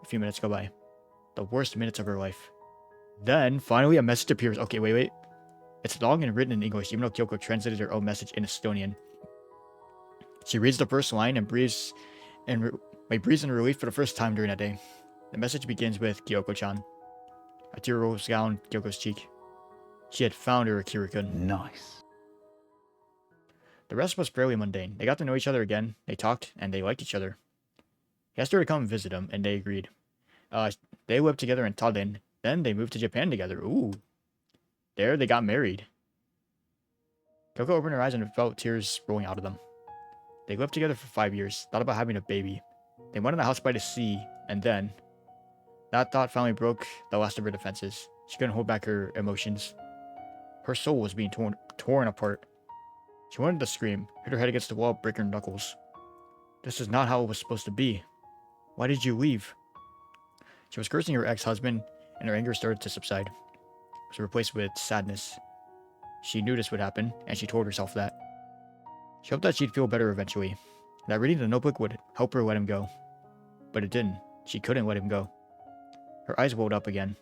few minutes go by. The worst minutes of her life. Then, finally, a message appears. Okay, wait. It's long and written in English, even though Kyoko translated her own message in Estonian. She reads the first line and breathes in relief for the first time during that day. The message begins with Kyoko-chan. A tear rolls down Kyoko's cheek. She had found her Akira-kun. Nice. The rest was fairly mundane. They got to know each other again, they talked, and they liked each other. He asked her to come visit him, and they agreed. They lived together in Tallinn, then they moved to Japan together. Ooh. There, they got married. Kyoko opened her eyes and felt tears rolling out of them. They lived together for 5 years, thought about having a baby. They went in a house by the sea, and then... That thought finally broke the last of her defenses. She couldn't hold back her emotions. Her soul was being torn apart. She wanted to scream, hit her head against the wall, break her knuckles. This is not how it was supposed to be. Why did you leave? She was cursing her ex-husband, and her anger started to subside. It was replaced with sadness. She knew this would happen, and she told herself that. She hoped that she'd feel better eventually, that reading the notebook would help her let him go. But it didn't. She couldn't let him go. Her eyes welled up again,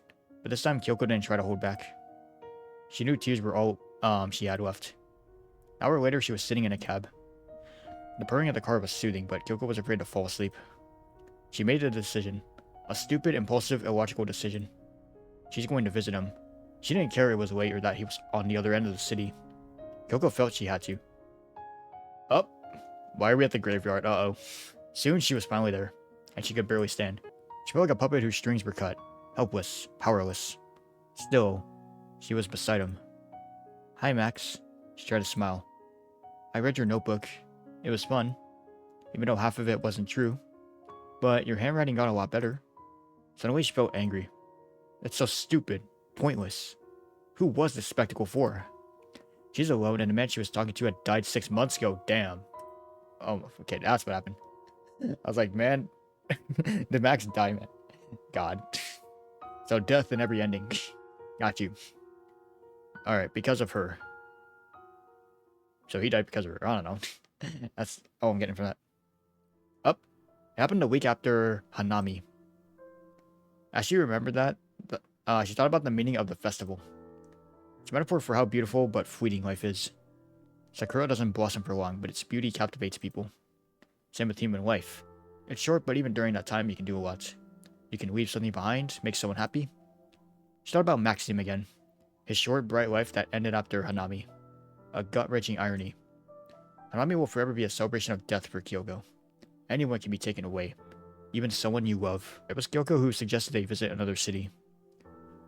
but this time Kyoko didn't try to hold back. She knew tears were all she had left. An hour later, she was sitting in a cab. The purring of the car was soothing, but Kyoko was afraid to fall asleep. She made a decision. A stupid, impulsive, illogical decision. She's going to visit him. She didn't care it was late or that he was on the other end of the city. Kyoko felt she had to. Oh, why are we at the graveyard? Uh-oh. Soon she was finally there, and she could barely stand. She felt like a puppet whose strings were cut. Helpless, powerless. Still, she was beside him. Hi, Max. She tried to smile. I read your notebook. It was fun, even though half of it wasn't true. But your handwriting got a lot better. Suddenly she felt angry. It's so stupid. Pointless. Who was this spectacle for? She's alone, and the man she was talking to had died 6 months ago. Damn. Oh, okay, that's what happened. I was like, man, did Max die, man? God. So death in every ending. Got you. Alright, because of her. So he died because of her. I don't know. That's all I'm getting from that. Up. It happened a week after Hanami. As she remembered that, she thought about the meaning of the festival. It's a metaphor for how beautiful but fleeting life is. Sakura doesn't blossom for long, but its beauty captivates people. Same with human life. It's short, but even during that time, you can do a lot. You can leave something behind, make someone happy. She thought about Maxim again. His short, bright life that ended after Hanami. A gut-wrenching irony. Hanami will forever be a celebration of death for Kyoko. Anyone can be taken away. Even someone you love. It was Kyoko who suggested they visit another city.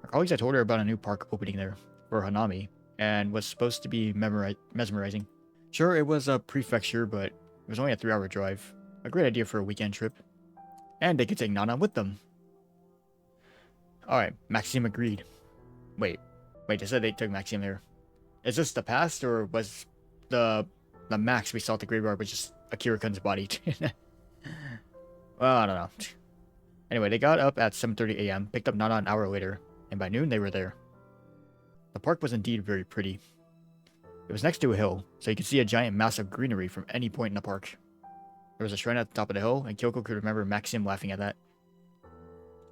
Her colleagues had told her about a new park opening there for Hanami, and was supposed to be mesmerizing. Sure, it was a prefecture, but it was only a 3-hour drive. A great idea for a weekend trip. And they could take Nana with them. Alright, Maxim agreed. Wait, they said they took Maxim there. Is this the past, or was the Max we saw at the graveyard was just Akira-kun's body? Well, I don't know. Anyway, they got up at 7:30 a.m., picked up Nana an hour later, and by noon they were there. The park was indeed very pretty. It was next to a hill, so you could see a giant mass of greenery from any point in the park. There was a shrine at the top of the hill, and Kyoko could remember Maxim laughing at that.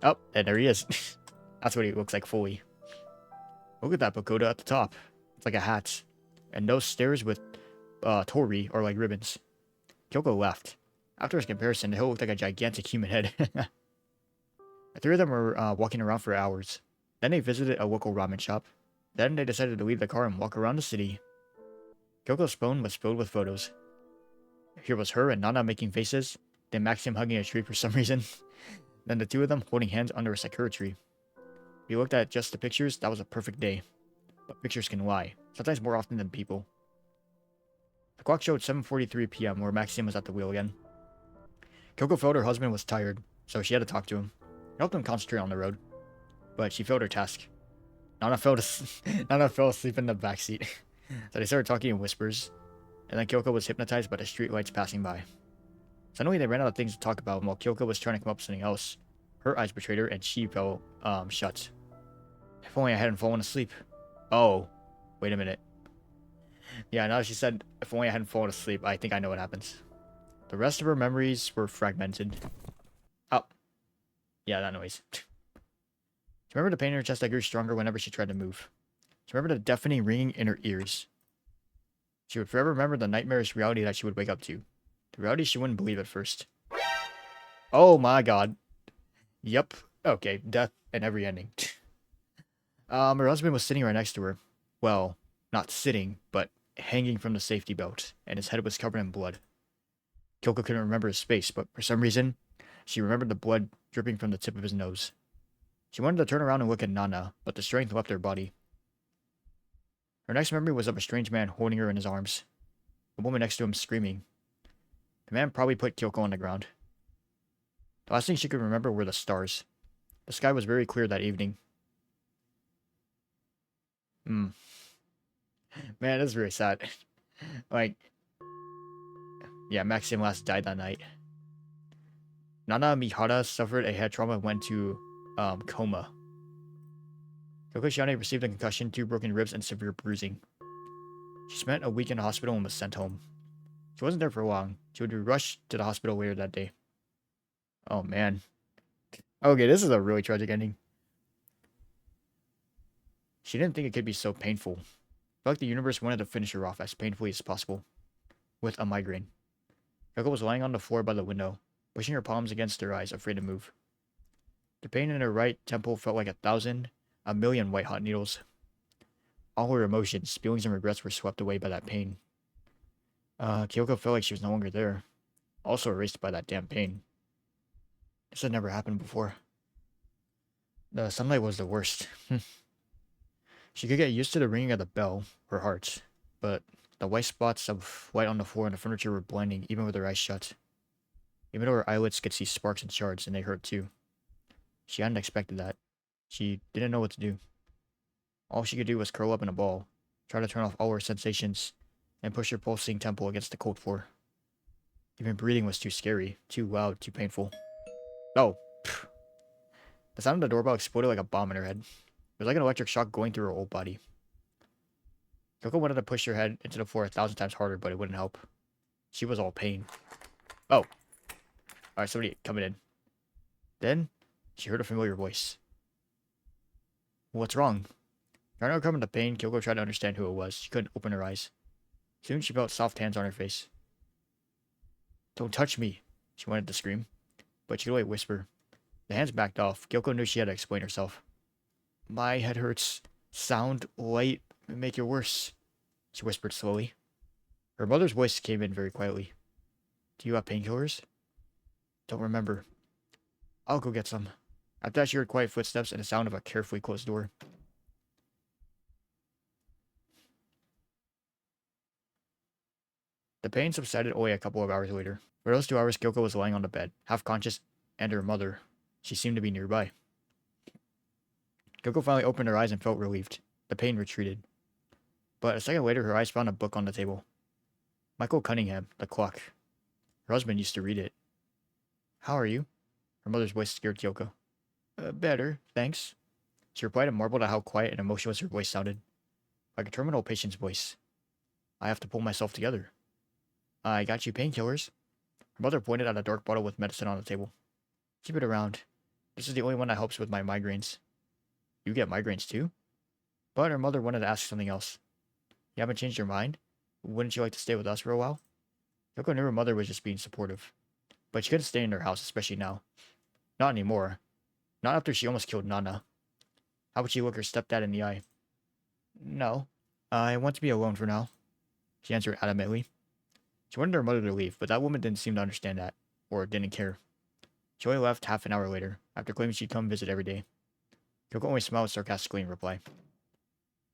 Oh, and there he is. That's what he looks like fully. Look at that pagoda at the top. It's like a hat. And those stairs with tori are like ribbons. Kyoko laughed. After his comparison, the hill looked like a gigantic human head. The three of them were walking around for hours. Then they visited a local ramen shop. Then they decided to leave the car and walk around the city. Kyoko's phone was filled with photos. Here was her and Nana making faces, then Maxim hugging a tree for some reason, then the two of them holding hands under a sakura tree. If you looked at just the pictures, that was a perfect day. But pictures can lie, sometimes more often than people. The clock showed 7:43 p.m. where Maxim was at the wheel again. Kyoko felt her husband was tired, so she had to talk to him. It helped him concentrate on the road. But she failed her task. Nana fell asleep in the backseat. So they started talking in whispers, and then Kyoko was hypnotized by the streetlights passing by. Suddenly they ran out of things to talk about, and while Kyoko was trying to come up with something else, her eyes betrayed her and she fell shut. If only I hadn't fallen asleep. Oh, wait a minute. Yeah, now she said, if only I hadn't fallen asleep, I think I know what happens. The rest of her memories were fragmented. Oh. Yeah, that noise. She remembered the pain in her chest that grew stronger whenever she tried to move. She remembered the deafening ringing in her ears. She would forever remember the nightmarish reality that she would wake up to. The reality she wouldn't believe at first. Oh my god. Yep. Okay, death and every ending. Her husband was sitting right next to her. Well, not sitting, but hanging from the safety belt, and his head was covered in blood. Kyoko couldn't remember his face, but for some reason, she remembered the blood dripping from the tip of his nose. She wanted to turn around and look at Nana, but the strength left her body. Her next memory was of a strange man holding her in his arms. A woman next to him screaming. The man probably put Kyoko on the ground. The last thing she could remember were the stars. The sky was very clear that evening. Man, this is very sad. Like, yeah, Maxim Laas died that night. Nana Mihara suffered a head trauma and went to coma. Kyoko Shiane received a concussion, 2 broken ribs, and severe bruising. She spent a week in the hospital and was sent home. She wasn't there for long. She would be rushed to the hospital later that day. Oh, man. Okay, this is a really tragic ending. She didn't think it could be so painful. It felt like the universe wanted to finish her off as painfully as possible. With a migraine. Kyoko was lying on the floor by the window, pushing her palms against her eyes, afraid to move. The pain in her right temple felt like a million white-hot needles. All her emotions, feelings, and regrets were swept away by that pain. Kyoko felt like she was no longer there, also erased by that damn pain. This had never happened before. The sunlight was the worst. She could get used to the ringing of the bell, her heart, but the white spots of white on the floor and the furniture were blinding, even with her eyes shut. Even though her eyelids could see sparks and shards, and they hurt too. She hadn't expected that. She didn't know what to do. All she could do was curl up in a ball, try to turn off all her sensations, and push her pulsing temple against the cold floor. Even breathing was too scary, too loud, too painful. Oh, pfft. The sound of the doorbell exploded like a bomb in her head. It was like an electric shock going through her whole body. Kyoko wanted to push her head into the floor 1,000 times harder, but it wouldn't help. She was all pain. Oh. Alright, somebody coming in. Then, she heard a familiar voice. What's wrong? Trying to overcome the pain, Kyoko tried to understand who it was. She couldn't open her eyes. Soon she felt soft hands on her face. Don't touch me, she wanted to scream, but she could only whisper. The hands backed off. Kyoko knew she had to explain herself. My head hurts. Sound, light, make it worse, she whispered slowly. Her mother's voice came in very quietly. Do you have painkillers? Don't remember. I'll go get some. After that, she heard quiet footsteps and the sound of a carefully closed door. The pain subsided only a couple of hours later. For those 2 hours, Kyoko was lying on the bed, half conscious, and her mother. She seemed to be nearby. Kyoko finally opened her eyes and felt relieved. The pain retreated. But a second later, her eyes found a book on the table. Michael Cunningham, The Clock. Her husband used to read it. How are you? Her mother's voice scared Kyoko. Better, thanks. She replied and marveled at how quiet and emotionless her voice sounded. Like a terminal patient's voice. I have to pull myself together. I got you painkillers. Her mother pointed at a dark bottle with medicine on the table. Keep it around. This is the only one that helps with my migraines. You get migraines too? But her mother wanted to ask something else. You haven't changed your mind? Wouldn't you like to stay with us for a while? Kyoko knew her mother was just being supportive. But she couldn't stay in her house, especially now. Not anymore. Not after she almost killed Nana. How would she look her stepdad in the eye? No. I want to be alone for now, she answered adamantly. She wanted her mother to leave, but that woman didn't seem to understand that, or didn't care. She only left half an hour later, after claiming she'd come visit every day. Kyoko only smiled sarcastically in reply.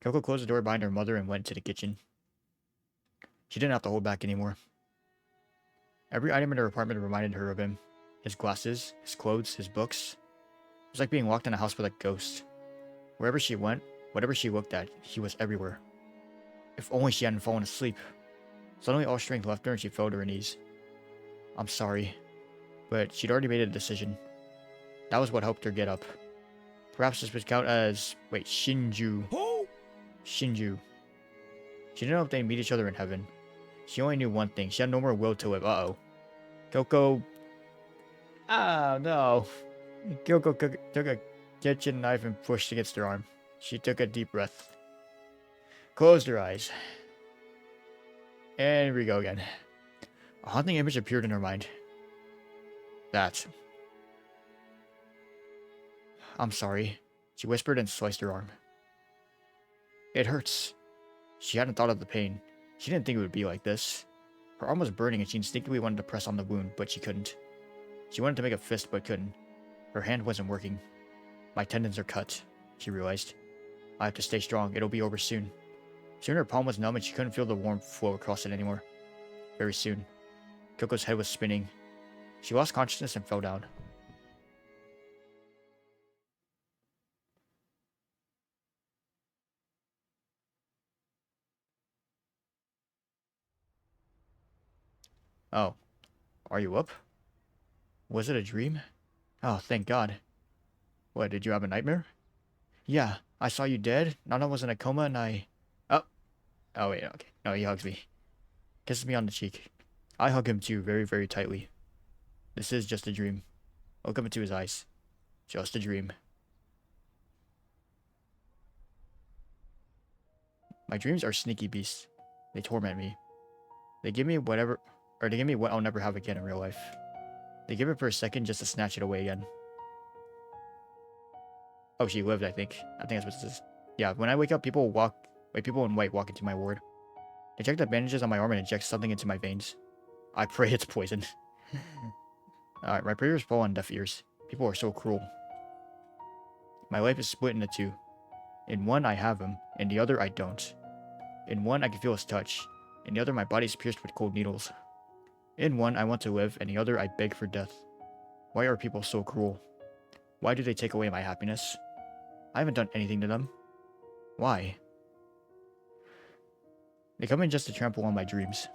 Kyoko closed the door behind her mother and went to the kitchen. She didn't have to hold back anymore. Every item in her apartment reminded her of him. His glasses, his clothes, his books. It was like being locked in a house with a ghost. Wherever she went, whatever she looked at, he was everywhere. If only she hadn't fallen asleep. Suddenly all strength left her and she fell to her knees. I'm sorry, but she'd already made a decision. That was what helped her get up. Perhaps this would count as... Wait, Shinju. Shinju. She didn't know if they'd meet each other in heaven. She only knew one thing. She had no more will to live. Uh-oh. Kyoko... Ah, no. Kyoko took a kitchen knife and pushed against her arm. She took a deep breath. Closed her eyes. And here we go again. A haunting image appeared in her mind. That. I'm sorry, she whispered and sliced her arm. It hurts. She hadn't thought of the pain. She didn't think it would be like this. Her arm was burning and she instinctively wanted to press on the wound, but she couldn't. She wanted to make a fist, but couldn't. Her hand wasn't working. My tendons are cut, she realized. I have to stay strong. It'll be over soon. Soon her palm was numb and she couldn't feel the warmth flow across it anymore. Very soon. Kyoko's head was spinning. She lost consciousness and fell down. Oh. Are you up? Was it a dream? Oh, thank God. What, did you have a nightmare? Yeah, I saw you dead. Nana was in a coma and I... Oh. Oh, wait, okay. No, he hugs me. Kisses me on the cheek. I hug him too, very, very tightly. This is just a dream. Look up into his eyes. Just a dream. My dreams are sneaky beasts. They torment me. They give me whatever... Or they give me what I'll never have again in real life. They give it for a second just to snatch it away again. Oh, she lived, I think. I think that's what this is. Yeah, when I wake up, people in white walk into my ward. They check the bandages on my arm and inject something into my veins. I pray it's poison. Alright, my prayers fall on deaf ears. People are so cruel. My life is split into two. In one, I have him. In the other, I don't. In one, I can feel his touch. In the other, my body is pierced with cold needles. In one, I want to live. In the other, I beg for death. Why are people so cruel? Why do they take away my happiness? I haven't done anything to them. Why? They come in just to trample on my dreams.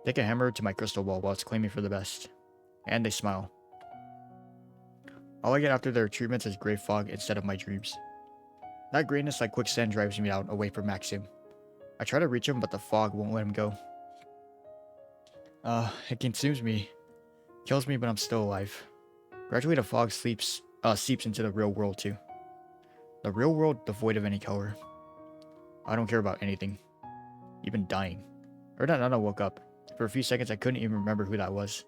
Take a hammer to my crystal ball while it's claiming for the best. And they smile. All I get after their treatments is gray fog instead of my dreams. That grayness like quicksand drives me out away from Maxim. I try to reach him, but the fog won't let him go. It consumes me. Kills me, but I'm still alive. Gradually the fog seeps into the real world too. The real world devoid of any color. I don't care about anything. Even dying. I heard that Nana woke up. For a few seconds I couldn't even remember who that was.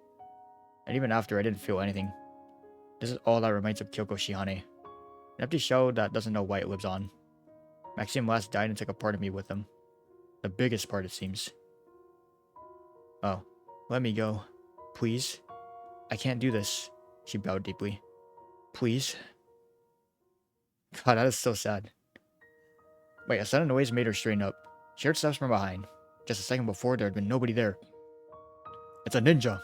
And even after I didn't feel anything. This is all that remains of Kyoko Shihane. An empty shell that doesn't know why it lives on. Maxim Laas died and took a part of me with him. The biggest part, it seems. Oh. Let me go. Please? I can't do this. She bowed deeply. Please? God, that is so sad. Wait, a sudden noise made her straighten up. She heard steps from behind. Just a second before, there had been nobody there. It's a ninja!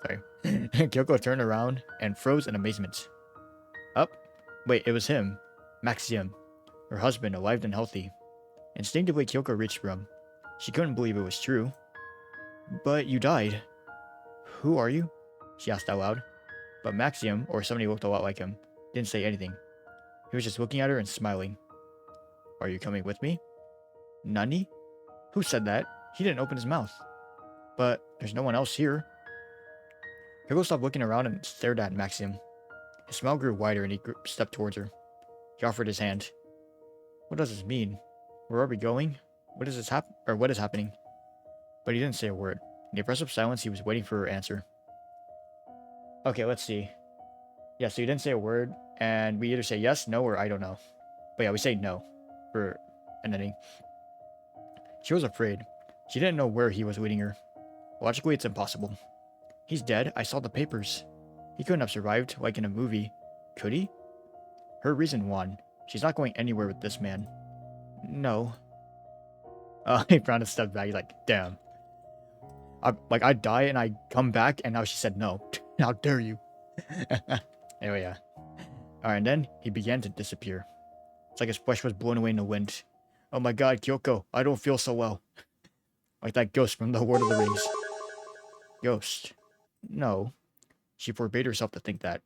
Sorry. Kyoko turned around and froze in amazement. Up? Wait, it was him. Maxim. Her husband, alive and healthy. Instinctively, Kyoko reached for him. She couldn't believe it was true. But you died. Who are you? She asked out loud. But Maxim, or somebody who looked a lot like him, didn't say anything. He was just looking at her and smiling. Are you coming with me? Nani? Who said that? He didn't open his mouth. But there's no one else here. Kyoko stopped looking around and stared at Maxim. His smile grew wider and he stepped towards her. He offered his hand. What does this mean? Where are we going? What is happening? But he didn't say a word. In the oppressive silence, he was waiting for her answer. Okay, let's see. Yeah, so you didn't say a word, and we either say yes, no, or I don't know. But yeah, we say no for an ending. She was afraid. She didn't know where he was leading her. Logically, it's impossible. He's dead. I saw the papers. He couldn't have survived, like in a movie. Could he? Her reason won. She's not going anywhere with this man. No. He frowned and stepped back. He's like, damn. I die and I come back, and now she said no. How dare you? Anyway, yeah. Alright, and then he began to disappear. It's like his flesh was blown away in the wind. Oh my god, Kyoko, I don't feel so well. Like that ghost from the Lord of the Rings. Ghost. No. She forbade herself to think that.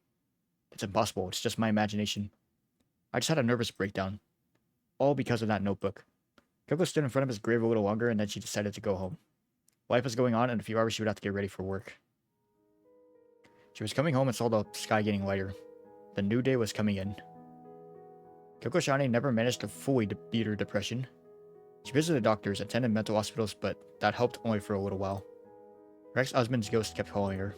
It's impossible, it's just my imagination. I just had a nervous breakdown. All because of that notebook. Kyoko stood in front of his grave a little longer, and then she decided to go home. Life was going on, and in a few hours she would have to get ready for work. She was coming home and saw the sky getting lighter. The new day was coming in. Kyoko Shani never managed to fully beat her depression. She visited doctors, attended mental hospitals, but that helped only for a little while. Her ex-husband's ghost kept calling her.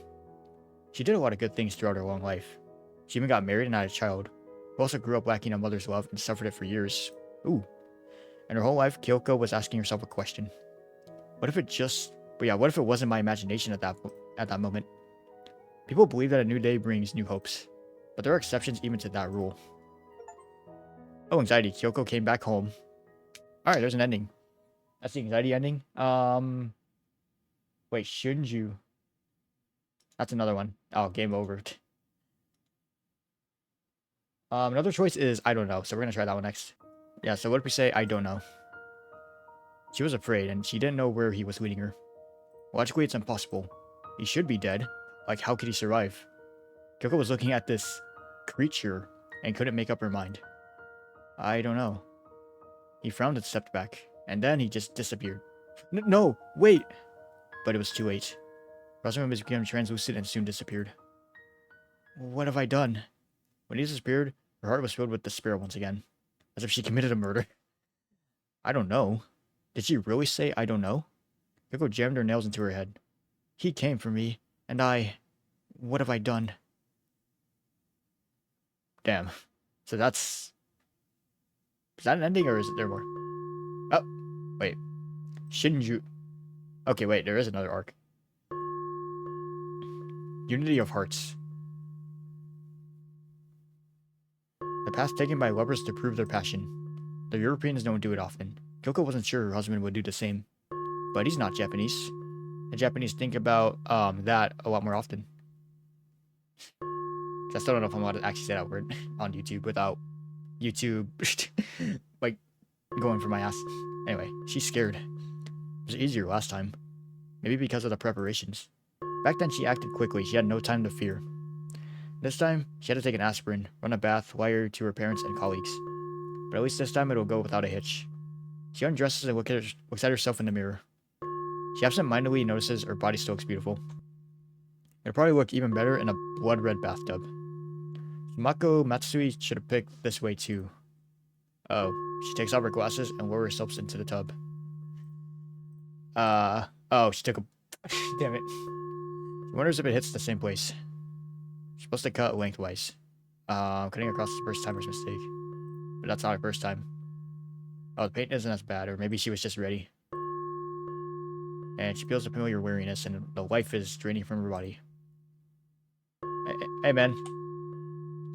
She did a lot of good things throughout her long life. She even got married and had a child, who also grew up lacking a mother's love and suffered it for years. Ooh. And her whole life, Kyoko was asking herself a question. What if it wasn't my imagination at that moment? People believe that a new day brings new hopes, but there are exceptions even to that rule. Oh, anxiety. Kyoko came back home. Alright, there's an ending. That's the anxiety ending. Wait, Shinju. That's another one. Oh, game over. Another choice is I don't know, so we're gonna try that one next. Yeah, so what if we say I don't know? She was afraid, and she didn't know where he was leading her. Logically, it's impossible. He should be dead. Like, how could he survive? Kyoko was looking at this creature and couldn't make up her mind. I don't know. He frowned and stepped back, and then he just disappeared. No, wait! But it was too late. Her husband became translucent and soon disappeared. What have I done? When he disappeared, her heart was filled with despair once again, as if she committed a murder. I don't know. Did she really say I don't know? Kyoko jammed her nails into her head. He came for me, and what have I done? Damn. So that's... Is that an ending, or is there more? Oh, wait. Shinju. Okay, wait, there is another arc. Unity of Hearts. The path taken by lovers to prove their passion. The Europeans don't do it often. Kyoko wasn't sure her husband would do the same. But he's not Japanese. The Japanese think about that a lot more often. I still don't know if I'm allowed to actually say that word on YouTube without YouTube like going for my ass. Anyway, she's scared. It was easier last time. Maybe because of the preparations. Back then she acted quickly. She had no time to fear. This time, she had to take an aspirin, run a bath, wire to her parents and colleagues. But at least this time it'll go without a hitch. She undresses and looks at herself in the mirror. She absent-mindedly notices her body still looks beautiful. It'll probably look even better in a blood-red bathtub. Mako Matsui should have picked this way too. Oh, she takes off her glasses and lowers herself into the tub. Oh, she took a... Damn it. She wonders if it hits the same place. She's supposed to cut lengthwise. Cutting across the first timer's mistake. But that's not her first time. Oh, the paint isn't as bad, or maybe she was just ready. And she feels a familiar weariness, and the life is draining from her body. Hey, man.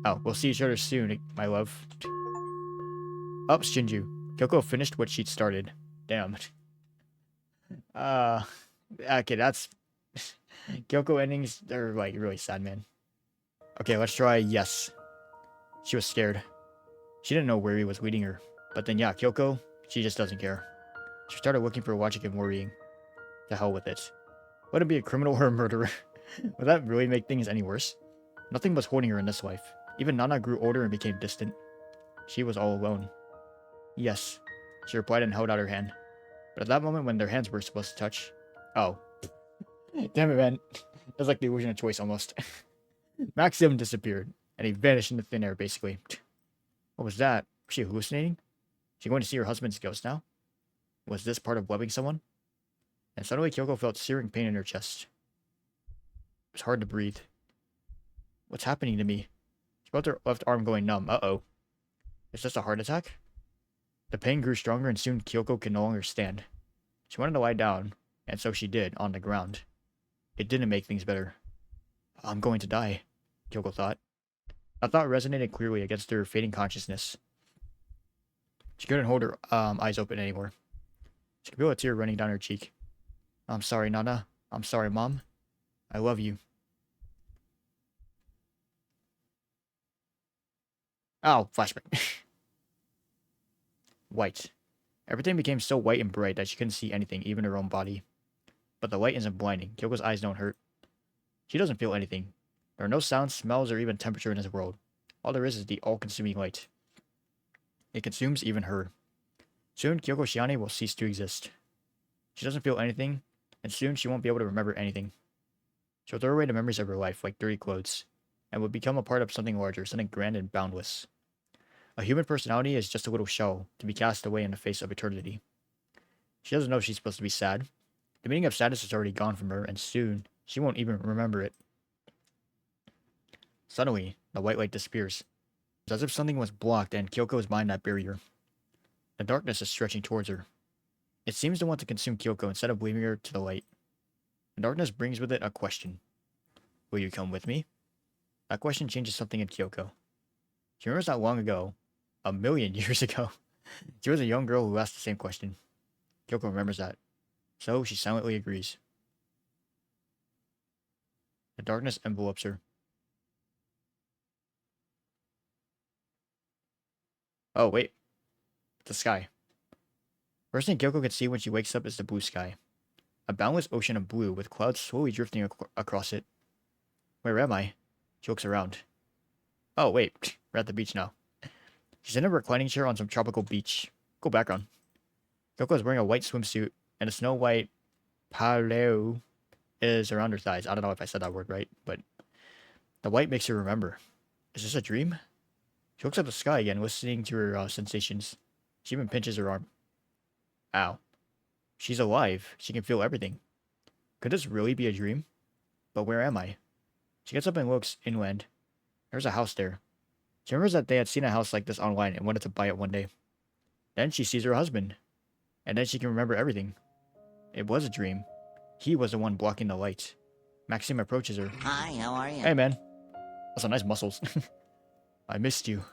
Oh, we'll see each other soon, my love. Oh, Shinju. Kyoko finished what she'd started. Damn. Okay, that's... Kyoko endings, they're, like, really sad, man. Okay, let's try yes. She was scared. She didn't know where he was leading her. But then, yeah, Kyoko, she just doesn't care. She started looking for logic and worrying. To hell with it. Let him be a criminal or a murderer. Would that really make things any worse? Nothing was holding her in this life. Even Nana grew older and became distant. She was all alone. Yes, she replied and held out her hand. But at that moment when their hands were supposed to touch... Oh. Damn it, man. It was like the illusion of choice, almost. Maxim disappeared, and he vanished into thin air, basically. What was that? Was she hallucinating? She going to see her husband's ghost now? Was this part of loving someone? And suddenly Kyoko felt searing pain in her chest. It was hard to breathe. What's happening to me? She felt her left arm going numb. Uh-oh. Is this a heart attack? The pain grew stronger and soon Kyoko could no longer stand. She wanted to lie down, and so she did, on the ground. It didn't make things better. I'm going to die, Kyoko thought. That thought resonated clearly against her fading consciousness. She couldn't hold her eyes open anymore. She could feel a tear running down her cheek. I'm sorry, Nana. I'm sorry, Mom. I love you. Oh, flashback. White. Everything became so white and bright that she couldn't see anything, even her own body. But the light isn't blinding. Kyoko's eyes don't hurt. She doesn't feel anything. There are no sounds, smells, or even temperature in this world. All there is the all-consuming light. It consumes even her. Soon, Kyoko Shiane will cease to exist. She doesn't feel anything, and soon she won't be able to remember anything. She'll throw away the memories of her life like dirty clothes. and would become a part of something larger, something grand and boundless. A human personality is just a little shell to be cast away in the face of eternity. She doesn't know she's supposed to be sad. The meaning of sadness is already gone from her, and soon she won't even remember it. Suddenly, the white light disappears. It's as if something was blocked and Kyoko is behind that barrier. The darkness is stretching towards her. It seems to want to consume Kyoko instead of leaving her to the light. The darkness brings with it a question. Will you come with me? That question changes something in Kyoko. She remembers that long ago, a million years ago, she was a young girl who asked the same question. Kyoko remembers that, so she silently agrees. The darkness envelopes her. Oh, wait. It's the sky. First thing Kyoko can see when she wakes up is the blue sky. A boundless ocean of blue with clouds slowly drifting across it. Where am I? She looks around. Oh, wait. We're at the beach now. She's in a reclining chair on some tropical beach. Cool background. Kyoko is wearing a white swimsuit, and a snow-white paleo is around her thighs. I don't know if I said that word right, but the white makes her remember. Is this a dream? She looks at the sky again, listening to her sensations. She even pinches her arm. Ow. She's alive. She can feel everything. Could this really be a dream? But where am I? She gets up and looks inland. There's a house there. She remembers that they had seen a house like this online and wanted to buy it one day. Then she sees her husband. And then she can remember everything. It was a dream. He was the one blocking the light. Maxim approaches her. Hi, how are you? Hey, man. That's some nice muscles. I missed you.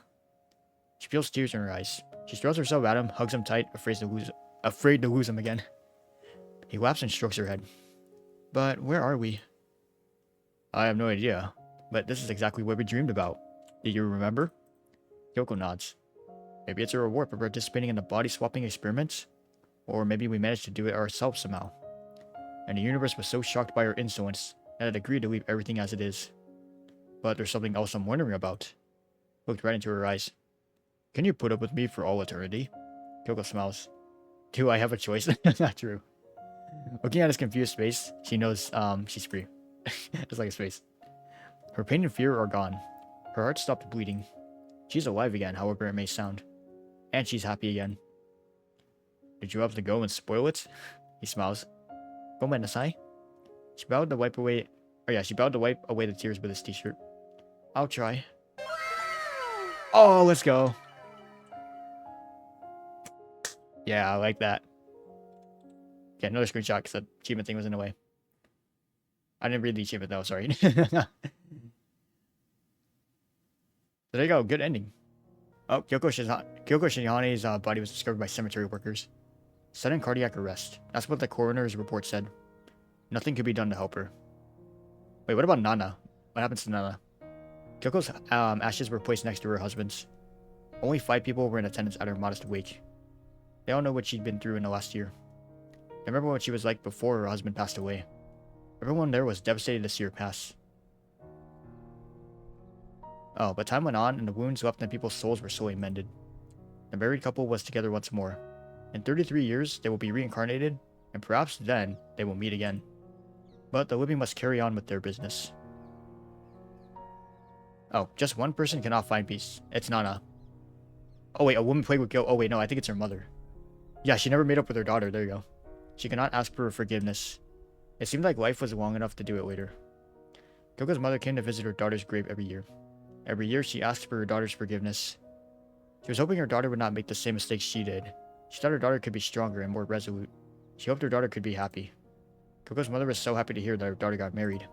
She feels tears in her eyes. She throws herself at him, hugs him tight, afraid to lose him again. He laughs and strokes her head. But where are we? I have no idea, but this is exactly what we dreamed about. Do you remember? Kyoko nods. Maybe it's a reward for participating in the body-swapping experiments? Or maybe we managed to do it ourselves somehow. And the universe was so shocked by our insolence that it agreed to leave everything as it is. But there's something else I'm wondering about. Looked right into her eyes. Can you put up with me for all eternity? Kyoko smiles. Do I have a choice? Not true. Looking at his confused face, she knows she's free. Just like his face. Her pain and fear are gone. Her heart stopped bleeding. She's alive again, however it may sound. And she's happy again. Did you have to go and spoil it? He smiles. Gomennasai? She bowed to wipe away the tears with his t-shirt. I'll try. Oh, let's go. Yeah, I like that. Okay, another screenshot because the achievement thing was in the way. I didn't read the achievement though, sorry. So there you go, good ending. Oh, Kyoko Shihane's body was discovered by cemetery workers. Sudden cardiac arrest. That's what the coroner's report said. Nothing could be done to help her. Wait, what about Nana? What happens to Nana? Kyoko's ashes were placed next to her husband's. Only 5 people were in attendance at her modest wake. They all know what she'd been through in the last year. They remember what she was like before her husband passed away. Everyone there was devastated to see her pass. Oh, but time went on and the wounds left in people's souls were slowly mended. The married couple was together once more. In 33 years, they will be reincarnated, and perhaps then they will meet again. But the living must carry on with their business. Oh, just one person cannot find peace. It's Nana. Oh wait, a woman plagued with guilt. Oh wait, no, I think it's her mother. Yeah, she never made up with her daughter. There you go. She cannot ask for forgiveness. It seemed like life was long enough to do it later. Kyoko's mother came to visit her daughter's grave every year. Every year, she asked for her daughter's forgiveness. She was hoping her daughter would not make the same mistakes she did. She thought her daughter could be stronger and more resolute. She hoped her daughter could be happy. Kyoko's mother was so happy to hear that her daughter got married.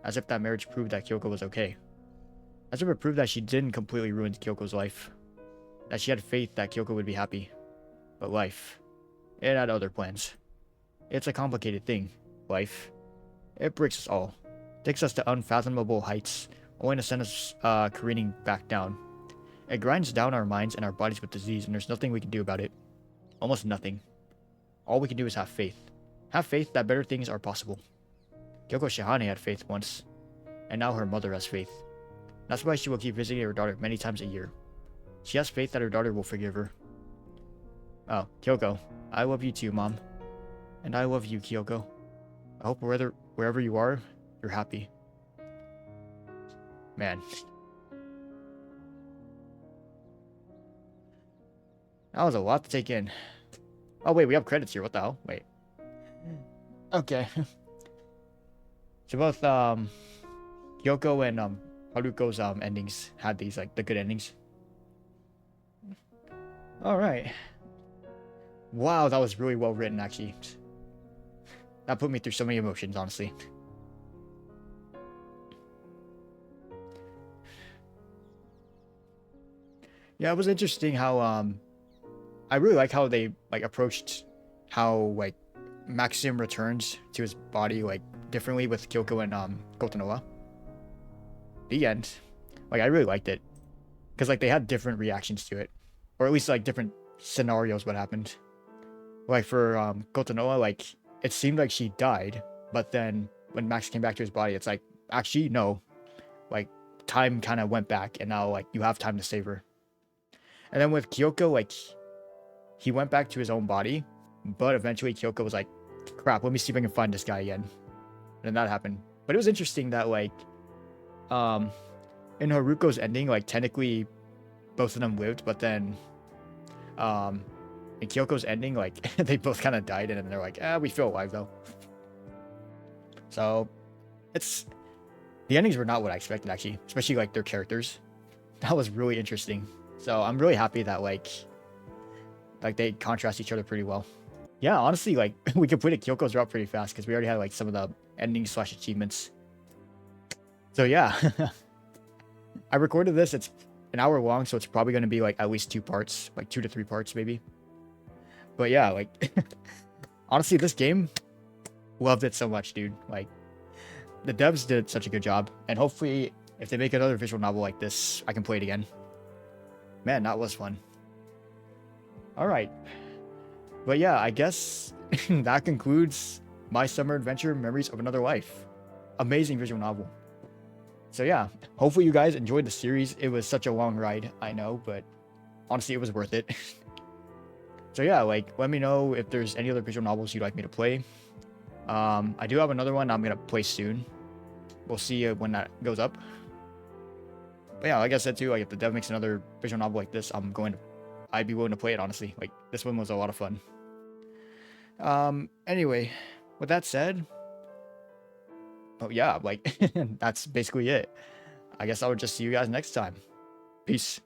As if that marriage proved that Kyoko was okay. As if it proved that she didn't completely ruin Kyoko's life. That she had faith that Kyoko would be happy. But life, it had other plans. It's a complicated thing, life. It breaks us all. Takes us to unfathomable heights, only to send us careening back down. It grinds down our minds and our bodies with disease, and there's nothing we can do about it. Almost nothing. All we can do is have faith. Have faith that better things are possible. Kyoko Shihane had faith once, and now her mother has faith. That's why she will keep visiting her daughter many times a year. She has faith that her daughter will forgive her. Oh, Kyoko, I love you too, Mom. And I love you, Kyoko. I hope wherever you are, you're happy. Man. That was a lot to take in. Oh, wait, we have credits here. What the hell? Wait. Okay. So both, Kyoko and, Haruko's, endings had these, like, the good endings. Alright. Wow, that was really well written, actually. That put me through so many emotions, honestly. Yeah, it was interesting how, I really like how they, like, approached how, like, Maxim returns to his body, like, differently with Kyoko and, Kotonoha. The end. Like, I really liked it. Because, like, they had different reactions to it. Or at least, like, different scenarios what happened. Like, for, Kotonoha, like, it seemed like she died. But then, when Max came back to his body, it's like, actually, no. Like, time kind of went back. And now, like, you have time to save her. And then with Kyoko, like, he went back to his own body. But eventually, Kyoko was like, crap, let me see if I can find this guy again. And that happened. But it was interesting that, like, in Haruko's ending, like, technically, both of them lived, but then, in Kyoko's ending, like, they both kind of died, and then they're like, we feel alive, though. So, the endings were not what I expected, actually, especially, like, their characters. That was really interesting. So, I'm really happy that, like, they contrast each other pretty well. Yeah, honestly, like, we completed Kyoko's route pretty fast, because we already had, like, some of the endings/achievements. So, yeah. I recorded this, it's an hour long, so it's probably going to be, like, at least 2 parts, like 2 to 3 parts, maybe. But yeah, like, honestly, this game, loved it so much, dude. Like, the devs did such a good job, and hopefully, if they make another visual novel like this, I can play it again. Man, that was fun. Alright. But yeah, I guess that concludes my summer adventure, Memories of Another Life. Amazing visual novel. So yeah, hopefully you guys enjoyed the series. It was such a long ride, I know, but honestly, it was worth it. So yeah, like, let me know if there's any other visual novels you'd like me to play. I do have another one I'm gonna play soon. We'll see when that goes up. But yeah, like I said too, like, if the dev makes another visual novel like this, I'd be willing to play it, honestly. Like, this one was a lot of fun. Anyway, with that said, oh yeah, like, that's basically it. I guess I would just see you guys next time. Peace.